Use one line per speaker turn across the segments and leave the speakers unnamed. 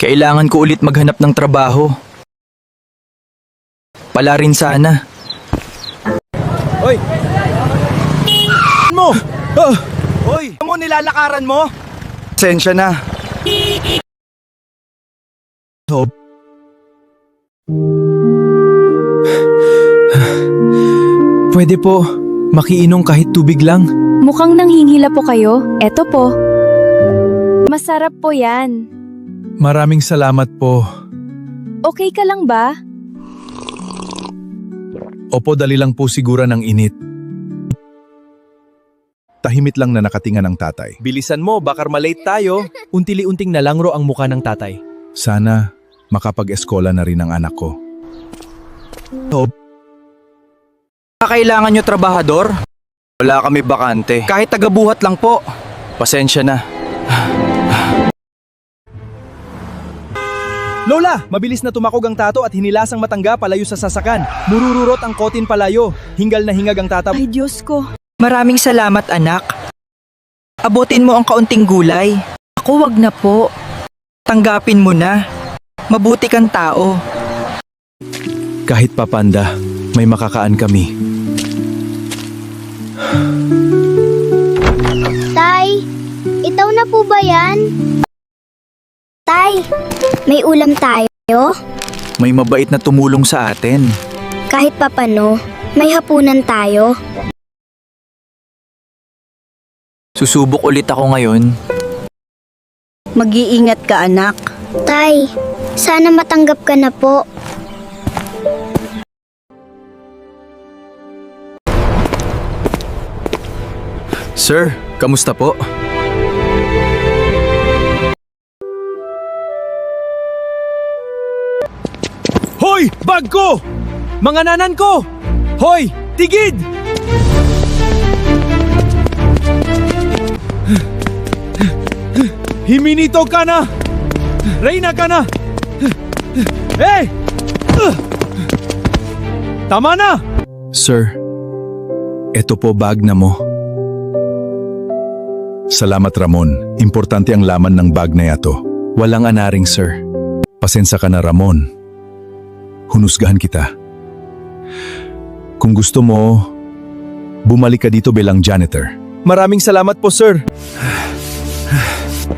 Kailangan ko ulit maghanap ng trabaho. Pala rin sana. Hoy! Mo! Hoy! Ano mo nilalakaran mo? Pasensya na. Pwede po, makiinom kahit tubig lang.
Mukhang nanghihila po kayo. Eto po. Masarap po yan.
Maraming salamat po.
Okay ka lang ba?
Opo, dali lang po sigura ng init. Tahimik lang na nakatingan ang tatay.
Bilisan mo, bakar malate tayo. Untili-unting nalangro ang muka ng tatay.
Sana makapag-eskola na rin ang anak ko.
Kailangan nyo trabahador? Wala kami bakante. Kahit tagabuhat lang po. Pasensya na.
Lola, mabilis na tumakog ang tato at hinilasang matangga palayo sa sasakan. Murururot ang kotin palayo. Hingal na hingag ang tata.
Ay Diyos ko.
Maraming salamat anak. Abutin mo ang kaunting gulay.
Ako wag na po.
Tanggapin mo na. Mabuti kang tao.
Kahit papanda, may makakaan kami.
Tay, itaw na po ba yan? Tay, may ulam tayo?
May mabait na tumulong sa atin.
Kahit papano, may hapunan tayo.
Susubok ulit ako ngayon.
Mag-iingat ka, anak.
Tay, sana matanggap ka na po.
Sir, kamusta po?
Hoy! Bag ko! Mga nanan ko! Hoy! Tigid! Himinito ka na! Reyna ka na! Hey! Tama na!
Sir, eto po bag na mo. Salamat Ramon. Importante ang laman ng bag na yato.
Walang anaring sir.
Pasensya ka na Ramon. Hunusgahan kita. Kung gusto mo, bumalik ka dito bilang janitor.
Maraming salamat po, sir.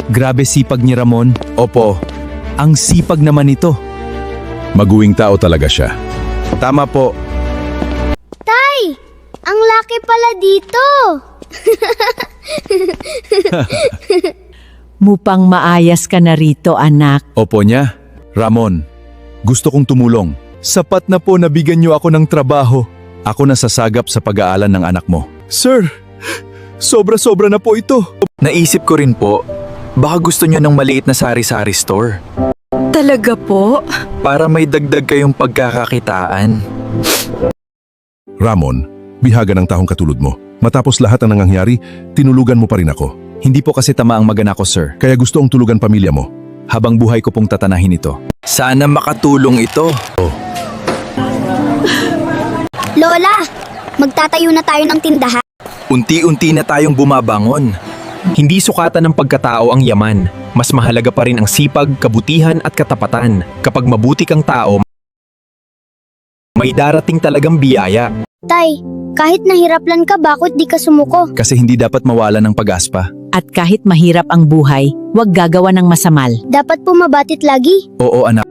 Grabe sipag ni Ramon.
Opo,
Ang sipag naman ito.
maguwing tao talaga siya.
Tama po.
Tay, ang laki pala dito.
Mupang maayas ka na rito, anak.
Opo niya. Ramon, gusto kong tumulong.
Sapat na po nabigyan niyo ako ng trabaho.
Ako na sasagap sa pag-aaral ng anak mo.
Sir, sobra-sobra na po ito.
Naisip ko rin po, baka gusto nyo ng maliit na sari-sari store.
Talaga po?
Para may dagdag kayong pagkakakitaan.
Ramon, bihaga ng taong katulad mo. Matapos lahat ang nangyayari, tinulugan mo pa rin ako.
Hindi po kasi tama ang magana ko, sir.
Kaya gusto kong tulugan pamilya mo.
Habang buhay ko pong tatanahin ito. Sana makatulong ito.
Lola, magtatayo na tayo ng tindahan.
Unti-unti na tayong bumabangon.
Hindi sukatan ng pagkatao ang yaman. Mas mahalaga pa rin ang sipag, kabutihan at katapatan. Kapag mabuti kang tao, may darating talagang biyaya.
Tay, kahit nahiraplan ka, bakit di ka sumuko?
Kasi hindi dapat mawala ng pag-aspa.
At kahit mahirap ang buhay, huwag gagawa ng masamal.
Dapat pumabatit lagi.
Oo anak.